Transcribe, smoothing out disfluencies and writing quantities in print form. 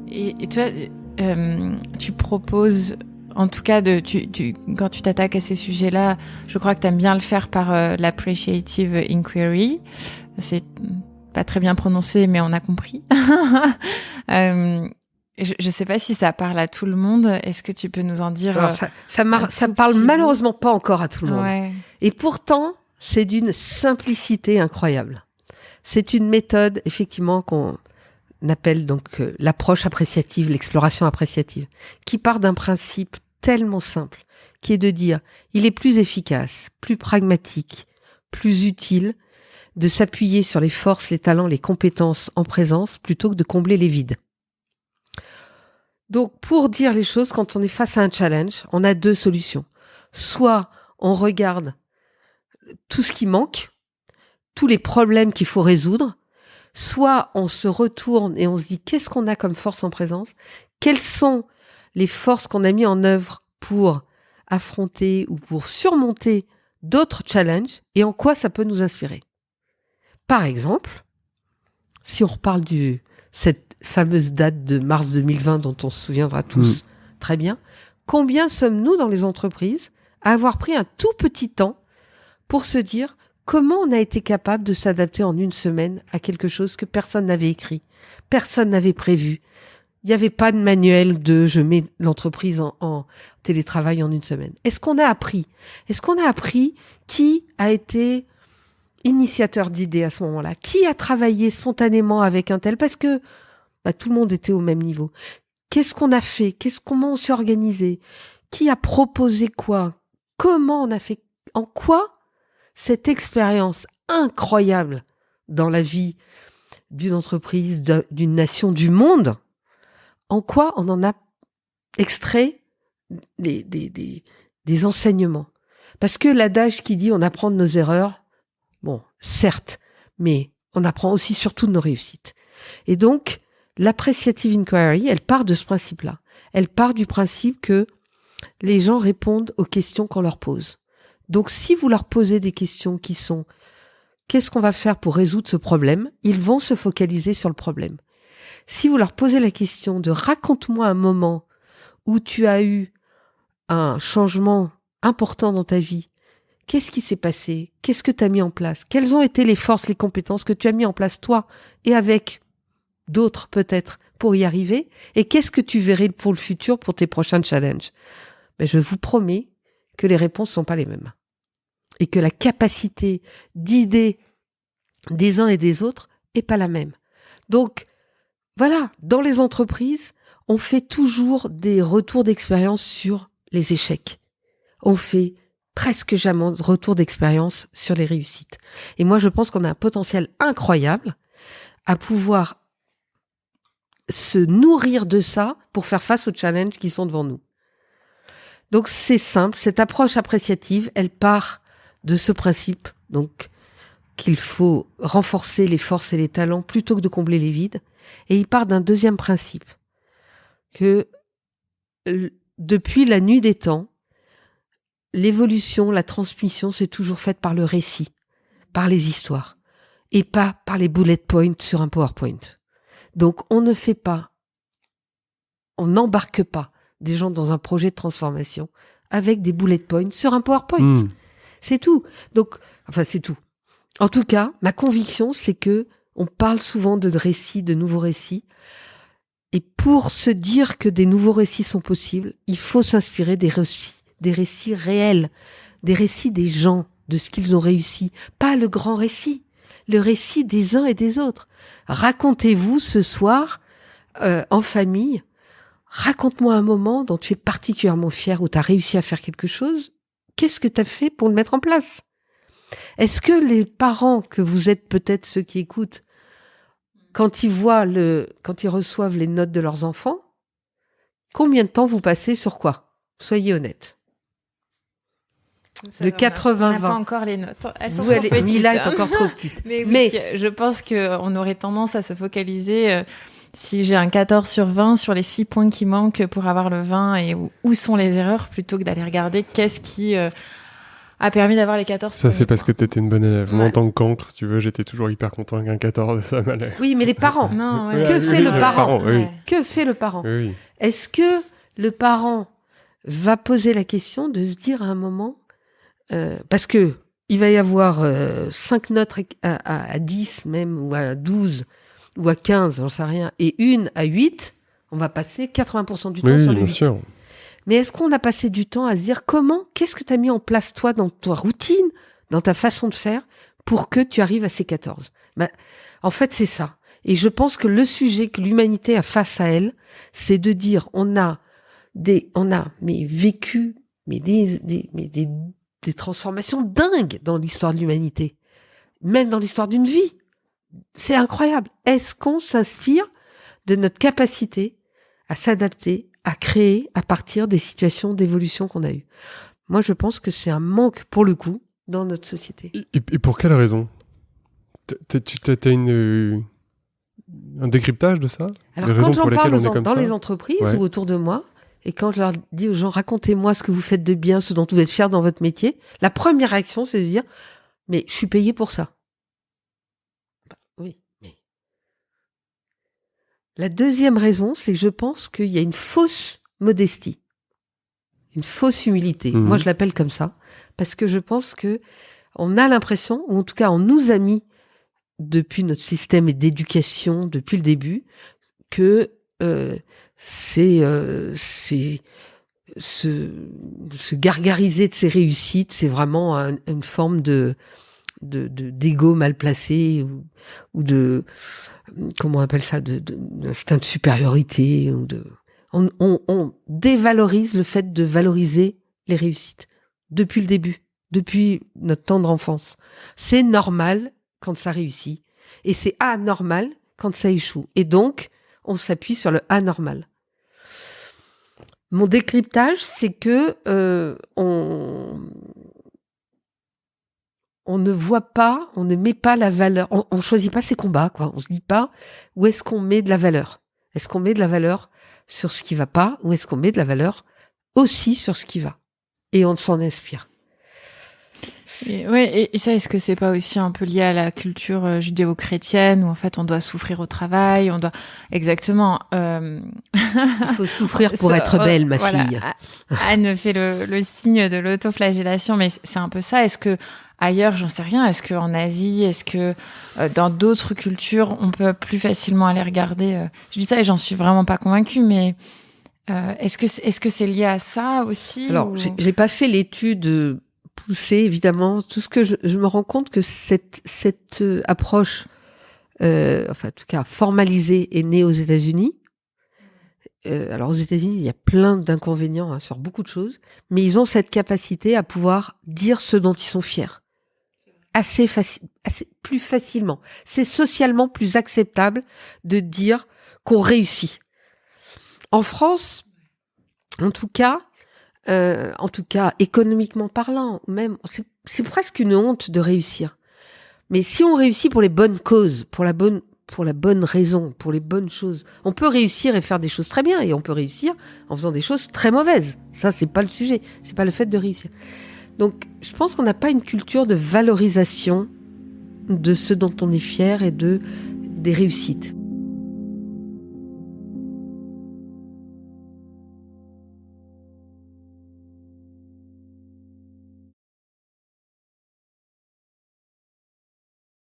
Et toi, tu proposes, en tout cas, quand tu t'attaques à ces sujets-là, je crois que tu aimes bien le faire par l'appreciative inquiry. C'est pas très bien prononcé, mais on a compris. Je sais pas si ça parle à tout le monde. Est-ce que tu peux nous en dire Alors ça parle malheureusement pas encore à tout le monde. Ouais. Et pourtant, c'est d'une simplicité incroyable. C'est une méthode, effectivement, qu'on appelle donc l'approche appréciative, l'exploration appréciative, qui part d'un principe tellement simple, qui est de dire, il est plus efficace, plus pragmatique, plus utile de s'appuyer sur les forces, les talents, les compétences en présence plutôt que de combler les vides. Donc, pour dire les choses, quand on est face à un challenge, on a deux solutions. Soit on regarde tout ce qui manque, tous les problèmes qu'il faut résoudre, soit on se retourne et on se dit qu'est-ce qu'on a comme force en présence, quelles sont les forces qu'on a mis en œuvre pour affronter ou pour surmonter d'autres challenges et en quoi ça peut nous inspirer. Par exemple, si on reparle cette fameuse date de mars 2020 dont on se souviendra tous très bien, combien sommes-nous dans les entreprises à avoir pris un tout petit temps pour se dire comment on a été capable de s'adapter en une semaine à quelque chose que personne n'avait écrit, personne n'avait prévu. Il n'y avait pas de manuel de je mets l'entreprise en télétravail en une semaine. Est-ce qu'on a appris qui a été initiateur d'idées à ce moment-là? Qui a travaillé spontanément avec un tel? Parce que tout le monde était au même niveau. Qu'est-ce qu'on a fait? Comment on s'est organisé? Qui a proposé quoi? Comment on a fait? En quoi cette expérience incroyable dans la vie d'une entreprise, d'une nation, du monde, en quoi on en a extrait des enseignements? Parce que l'adage qui dit on apprend de nos erreurs, bon, certes, mais on apprend aussi surtout de nos réussites. Et donc, l'appreciative inquiry, elle part de ce principe-là. Elle part du principe que les gens répondent aux questions qu'on leur pose. Donc, si vous leur posez des questions qui sont « Qu'est-ce qu'on va faire pour résoudre ce problème ?», ils vont se focaliser sur le problème. Si vous leur posez la question de « Raconte-moi un moment où tu as eu un changement important dans ta vie », qu'est-ce qui s'est passé? Qu'est-ce que tu as mis en place? Quelles ont été les forces, les compétences que tu as mis en place toi et avec d'autres peut-être pour y arriver? Et qu'est-ce que tu verrais pour le futur, pour tes prochains challenges? Je vous promets que les réponses sont pas les mêmes. Et que la capacité d'idées des uns et des autres est pas la même. Donc, voilà, dans les entreprises, on fait toujours des retours d'expérience sur les échecs. On fait presque jamais de retour d'expérience sur les réussites. Et moi, je pense qu'on a un potentiel incroyable à pouvoir se nourrir de ça pour faire face aux challenges qui sont devant nous. Donc, c'est simple. Cette approche appréciative, elle part de ce principe, donc, qu'il faut renforcer les forces et les talents plutôt que de combler les vides. Et il part d'un deuxième principe, que depuis la nuit des temps, l'évolution, la transmission, c'est toujours faite par le récit, par les histoires, et pas par les bullet points sur un PowerPoint. Donc, on n'embarque pas des gens dans un projet de transformation avec des bullet points sur un PowerPoint. C'est tout. Donc, c'est tout. En tout cas, ma conviction, c'est que on parle souvent de récits, de nouveaux récits. Et pour se dire que des nouveaux récits sont possibles, il faut s'inspirer des récits réels, des récits des gens, de ce qu'ils ont réussi. Pas le grand récit, le récit des uns et des autres. Racontez-vous ce soir, en famille, raconte-moi un moment dont tu es particulièrement fier, où tu as réussi à faire quelque chose. Qu'est-ce que tu as fait pour le mettre en place? Est-ce que les parents que vous êtes, peut-être ceux qui écoutent, quand ils reçoivent les notes de leurs enfants, combien de temps vous passez sur quoi? Soyez honnêtes. Le 80-20. On n'a pas encore les notes. Elles sont trop petites. Mila est encore trop petite. Mais je pense qu'on aurait tendance à se focaliser, si j'ai un 14 sur 20, sur les 6 points qui manquent pour avoir le 20 et où sont les erreurs, plutôt que d'aller regarder qu'est-ce qui a permis d'avoir les 14. Ça, c'est parce que t'étais une bonne élève. Moi, Ouais. en tant que cancre, si tu veux, j'étais toujours hyper content qu'un 14, ça m'allait. Oui, mais les parents. Non, Oui, ouais. Que fait le parent oui. Ouais. Que fait le parent? Oui. Est-ce que le parent va poser la question de se dire à un moment, parce que il va y avoir 5 notes à 10 même, ou à 12, ou à 15, j'en sais rien, et une à 8, on va passer 80% du temps Oui, sur le bien 8. sûr. Mais est-ce qu'on a passé du temps à se dire qu'est-ce que tu as mis en place toi dans ta routine, dans ta façon de faire pour que tu arrives à ces 14? Ben, en fait, c'est ça. Et je pense que le sujet que l'humanité a face à elle, c'est de dire on a vécu des transformations dingues dans l'histoire de l'humanité, même dans l'histoire d'une vie. C'est incroyable. Est-ce qu'on s'inspire de notre capacité à s'adapter, à créer à partir des situations d'évolution qu'on a eues? Moi, je pense que c'est un manque, pour le coup, dans notre société. Et pour quelle raison? T'as un décryptage de ça? Alors, Les quand raisons j'en pour lesquelles parle on est comme dans ça? les entreprises Ouais. ou autour de moi, et quand je leur dis aux gens, racontez-moi ce que vous faites de bien, ce dont vous êtes fiers dans votre métier, la première réaction, c'est de dire, mais je suis payé pour ça. Bah, oui, mais... La deuxième raison, c'est que je pense qu'il y a une fausse modestie, une fausse humilité. Mhm. Moi, je l'appelle comme ça, parce que je pense que on a l'impression, ou en tout cas, on nous a mis, depuis notre système d'éducation, depuis le début, que c'est se gargariser de ses réussites, c'est vraiment une forme d'ego mal placé ou de, comment on appelle ça, d'instinct de supériorité ou on dévalorise le fait de valoriser les réussites depuis le début, depuis notre tendre enfance. C'est normal quand ça réussit et c'est anormal quand ça échoue. Et donc, on s'appuie sur le anormal. Mon décryptage, c'est que on ne voit pas, on ne met pas la valeur, on choisit pas ses combats, quoi. On se dit pas où est-ce qu'on met de la valeur. Est-ce qu'on met de la valeur sur ce qui va pas, ou est-ce qu'on met de la valeur aussi sur ce qui va? Et on s'en inspire. Et ça, est-ce que c'est pas aussi un peu lié à la culture judéo-chrétienne où en fait on doit souffrir au travail, on doit exactement. Il faut souffrir pour être belle, ma fille. Anne fait le signe de l'autoflagellation, mais c'est un peu ça. Est-ce que ailleurs, j'en sais rien. Est-ce que en Asie, est-ce que dans d'autres cultures, on peut plus facilement aller regarder. Je dis ça et j'en suis vraiment pas convaincue, mais est-ce que c'est lié à ça aussi? Alors, j'ai pas fait l'étude poussée, évidemment. Tout ce que je me rends compte que cette approche, enfin en tout cas formalisée, est née aux États-Unis. Alors aux États-Unis, il y a plein d'inconvénients sur beaucoup de choses, mais ils ont cette capacité à pouvoir dire ce dont ils sont fiers. Assez plus facilement. C'est socialement plus acceptable de dire qu'on réussit. En France, en tout cas économiquement parlant, même c'est presque une honte de réussir. Mais si on réussit pour les bonnes causes, pour la bonne raison, pour les bonnes choses, on peut réussir et faire des choses très bien, et on peut réussir en faisant des choses très mauvaises. Ça, c'est pas le sujet, c'est pas le fait de réussir. Donc, je pense qu'on n'a pas une culture de valorisation de ce dont on est fier et des réussites.